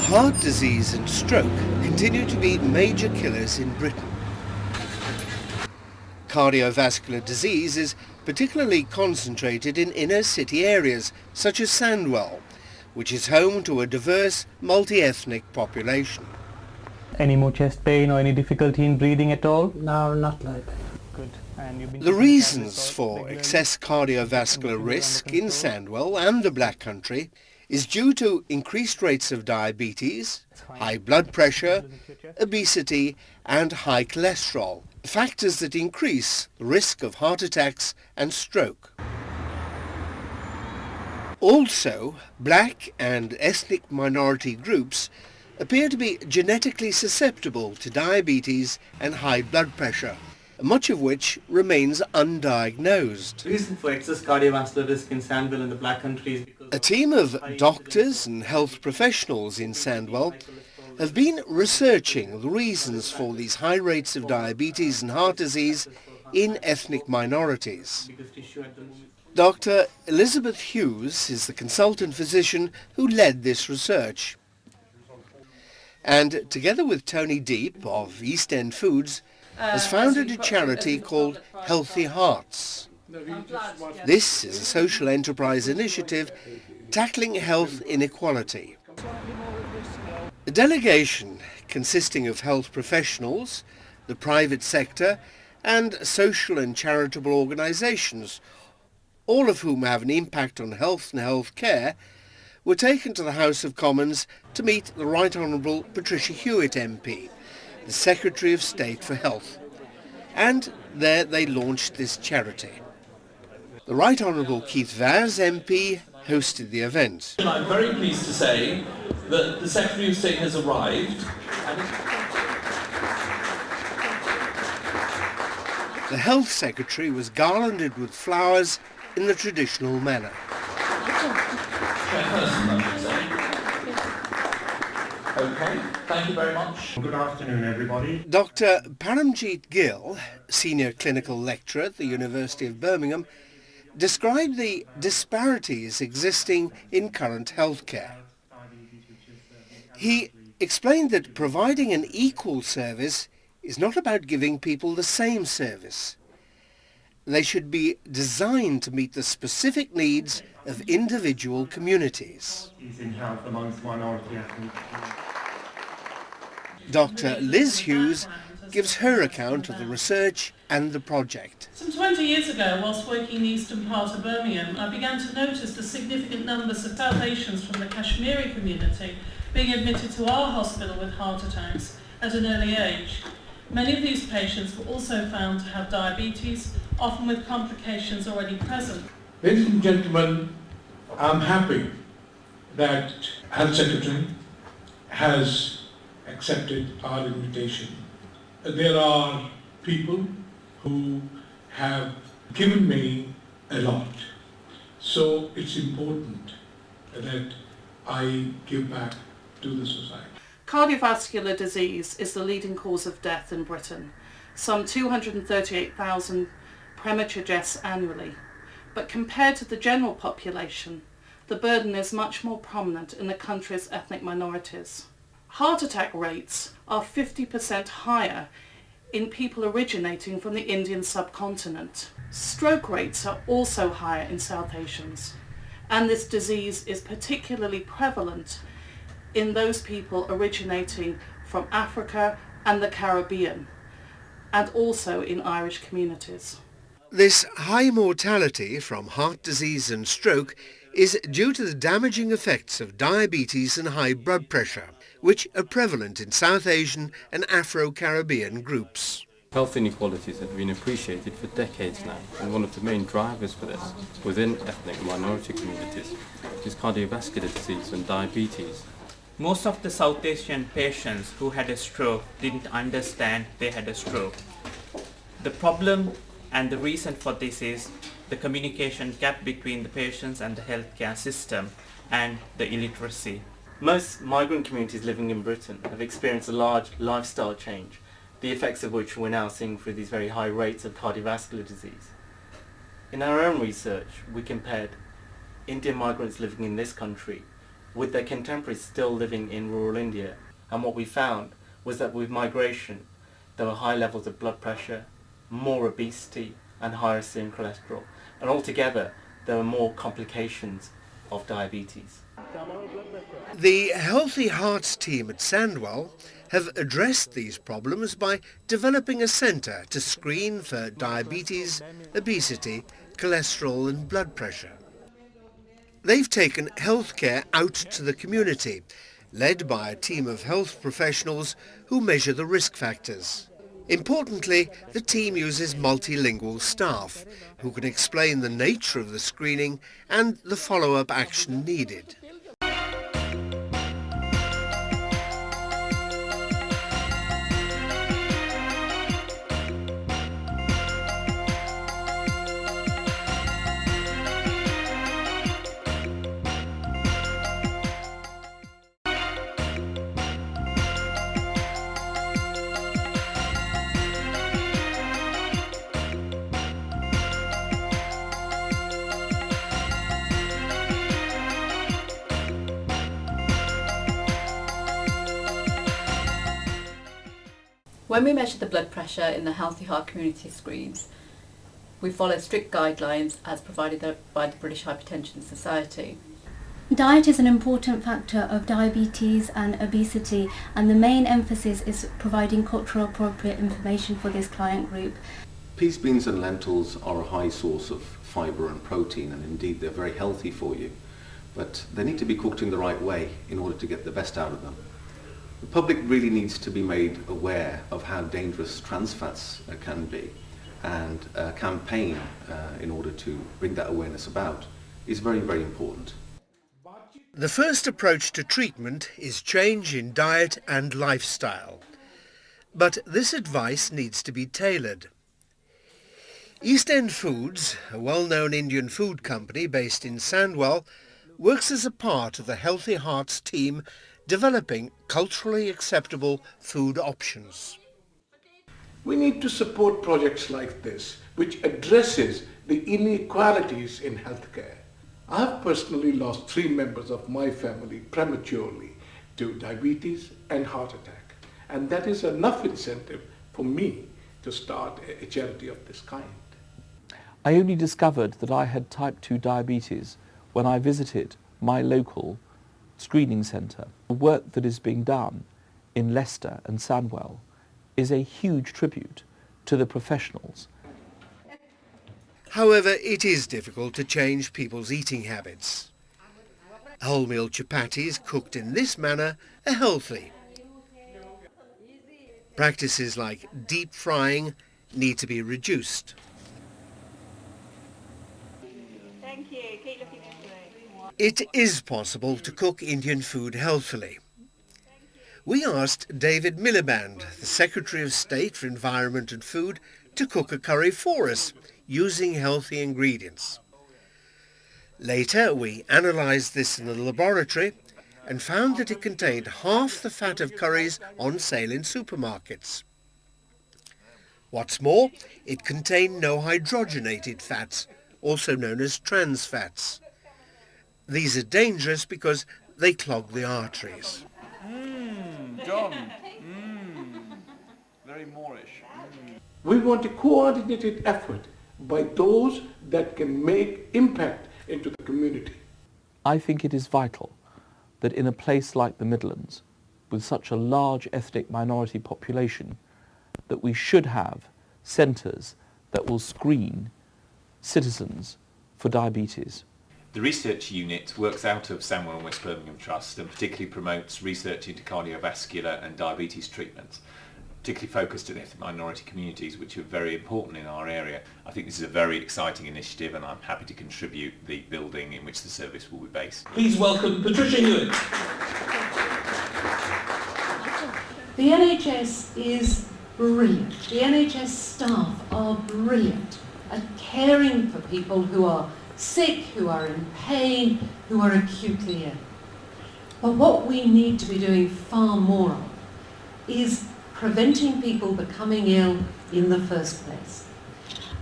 Heart disease and stroke continue to be major killers in Britain. Cardiovascular disease is particularly concentrated in inner city areas such as Sandwell, which is home to a diverse multi-ethnic population. Any more chest pain or any difficulty in breathing at all? No, not like that. Good. And you've been The taking reasons tablets for regularly? excess cardiovascular risk in Sandwell and the Black Country is due to increased rates of diabetes, high blood pressure, obesity and high cholesterol, factors that increase the risk of heart attacks and stroke. Also, black and ethnic minority groups appear to be genetically susceptible to diabetes and high blood pressure, much of which remains undiagnosed. The reason for excess cardiovascular risk in Sandwell and the Black Country is because A team of doctors and health professionals in Sandwell have been researching the reasons for these high rates of diabetes and heart disease in ethnic minorities. Dr. Elizabeth Hughes is the consultant physician who led this research. And together with Tony Deep of East End Foods, has founded a charity called Healthy Hearts. This is a social enterprise initiative tackling health inequality. A delegation consisting of health professionals, the private sector and social and charitable organisations, all of whom have an impact on health and health care, were taken to the House of Commons to meet the Right Honourable Patricia Hewitt MP, the Secretary of State for Health, and there they launched this charity. The Right Honourable Keith Vaz MP hosted the event. I'm very pleased to say that the Secretary of State has arrived. The Health Secretary was garlanded with flowers in the traditional manner. Okay, thank you very much. Good afternoon, everybody. Dr. Paramjeet Gill, Senior Clinical Lecturer at the University of Birmingham, described the disparities existing in current healthcare. He explained that providing an equal service is not about giving people the same service. They should be designed to meet the specific needs of individual communities. In health amongst minority ethnic. Dr. Liz Hughes gives her account of the research and the project. Some 20 years ago, whilst working in the eastern part of Birmingham, I began to notice the significant numbers of South Asians from the Kashmiri community being admitted to our hospital with heart attacks at an early age. Many of these patients were also found to have diabetes, often with complications already present. Ladies and gentlemen, I'm happy that Health Secretary has accepted our invitation. There are people who have given me a lot, so it's important that I give back to the society. Cardiovascular disease is the leading cause of death in Britain. Some 238,000 premature deaths annually. But compared to the general population, the burden is much more prominent in the country's ethnic minorities. Heart attack rates are 50% higher in people originating from the Indian subcontinent. Stroke rates are also higher in South Asians, and this disease is particularly prevalent in those people originating from Africa and the Caribbean, and also in Irish communities. This high mortality from heart disease and stroke is due to the damaging effects of diabetes and high blood pressure, which are prevalent in South Asian and Afro-Caribbean groups. Health inequalities have been appreciated for decades now, and one of the main drivers for this within ethnic minority communities is cardiovascular disease and diabetes. Most of the South Asian patients who had a stroke didn't understand they had a stroke. The problem and the reason for this is the communication gap between the patients and the healthcare system and the illiteracy. Most migrant communities living in Britain have experienced a large lifestyle change, the effects of which we're now seeing through these very high rates of cardiovascular disease. In our own research, we compared Indian migrants living in this country with their contemporaries still living in rural India. And what we found was that with migration, there were high levels of blood pressure, more obesity, and higher serum cholesterol. And altogether, there were more complications of diabetes. The Healthy Hearts team at Sandwell have addressed these problems by developing a centre to screen for diabetes, obesity, cholesterol and blood pressure. They've taken healthcare out to the community, led by a team of health professionals who measure the risk factors. Importantly, the team uses multilingual staff who can explain the nature of the screening and the follow-up action needed. When we measure the blood pressure in the Healthy Heart community screens, we follow strict guidelines as provided by the British Hypertension Society. Diet is an important factor of diabetes and obesity, and the main emphasis is providing cultural appropriate information for this client group. Peas, beans and lentils are a high source of fibre and protein, and indeed they're very healthy for you, but they need to be cooked in the right way in order to get the best out of them. The public really needs to be made aware of how dangerous trans fats can be, and a campaign in order to bring that awareness about is very, very important. The first approach to treatment is change in diet and lifestyle. But this advice needs to be tailored. East End Foods, a well-known Indian food company based in Sandwell, works as a part of the Healthy Hearts team developing culturally acceptable food options. We need to support projects like this, which addresses the inequalities in healthcare. I have personally lost 3 members of my family prematurely to diabetes and heart attack, and that is enough incentive for me to start a charity of this kind. I only discovered that I had type 2 diabetes when I visited my local screening centre. The work that is being done in Leicester and Sandwell is a huge tribute to the professionals. However, it is difficult to change people's eating habits. Wholemeal chapatis cooked in this manner are healthy. Practices like deep frying need to be reduced. Thank you. Keep looking this way. It is possible to cook Indian food healthily. We asked David Miliband, the Secretary of State for Environment and Food, to cook a curry for us using healthy ingredients. Later, we analysed this in the laboratory and found that it contained half the fat of curries on sale in supermarkets. What's more, it contained no hydrogenated fats, also known as trans fats. These are dangerous because they clog the arteries. John. Very Moorish. We want a coordinated effort by those that can make impact into the community. I think it is vital that in a place like the Midlands, with such a large ethnic minority population, that we should have centres that will screen citizens for diabetes. The research unit works out of Sandwell and West Birmingham Trust and particularly promotes research into cardiovascular and diabetes treatments, particularly focused on ethnic minority communities, which are very important in our area. I think this is a very exciting initiative and I'm happy to contribute the building in which the service will be based. Please welcome Patricia Hewitt. The NHS is brilliant. The NHS staff are brilliant at caring for people who are sick, who are in pain, who are acutely ill. But what we need to be doing far more of is preventing people becoming ill in the first place.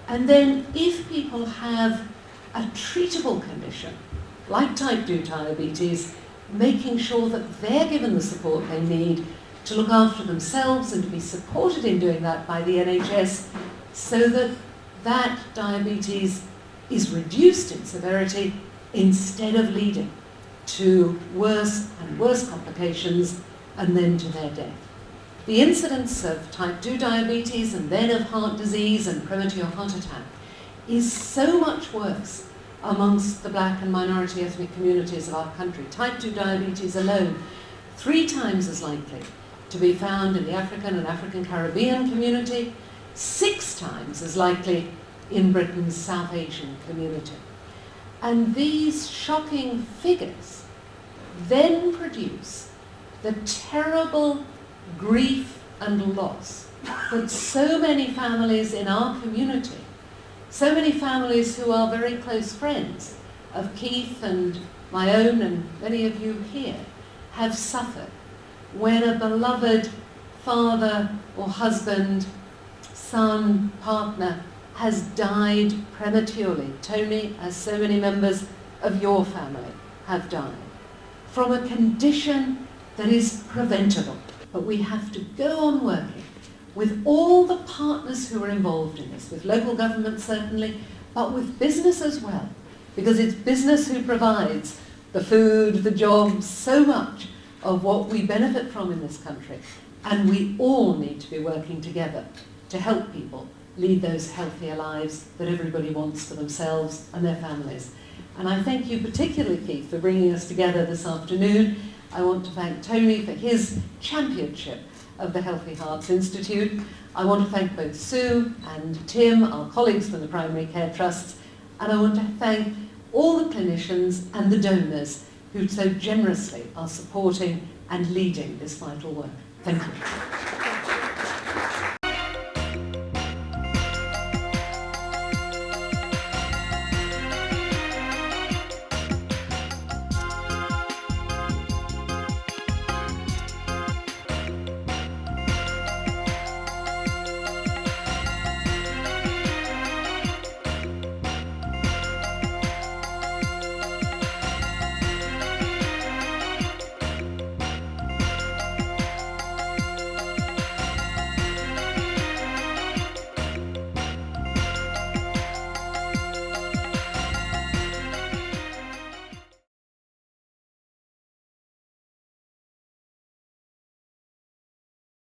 And then if people have a treatable condition, like type 2 diabetes, making sure that they're given the support they need to look after themselves and to be supported in doing that by the NHS, so that that diabetes is reduced in severity instead of leading to worse and worse complications and then to their death. The incidence of type 2 diabetes and then of heart disease and premature heart attack is so much worse amongst the black and minority ethnic communities of our country. Type 2 diabetes alone, 3 times as likely to be found in the African and African Caribbean community, 6 times as likely in Britain's South Asian community. And these shocking figures then produce the terrible grief and loss that so many families in our community, so many families who are very close friends of Keith and my own and many of you here, have suffered when a beloved father or husband, son, partner has died prematurely. Tony, as so many members of your family have died, from a condition that is preventable. But we have to go on working with all the partners who are involved in this, with local government certainly, but with business as well, because it's business who provides the food, the jobs, so much of what we benefit from in this country. And we all need to be working together to help people lead those healthier lives that everybody wants for themselves and their families. And I thank you particularly, Keith, for bringing us together this afternoon. I want to thank Tony for his championship of the Healthy Hearts Institute. I want to thank both Sue and Tim, our colleagues from the Primary Care Trusts, and I want to thank all the clinicians and the donors who so generously are supporting and leading this vital work. Thank you.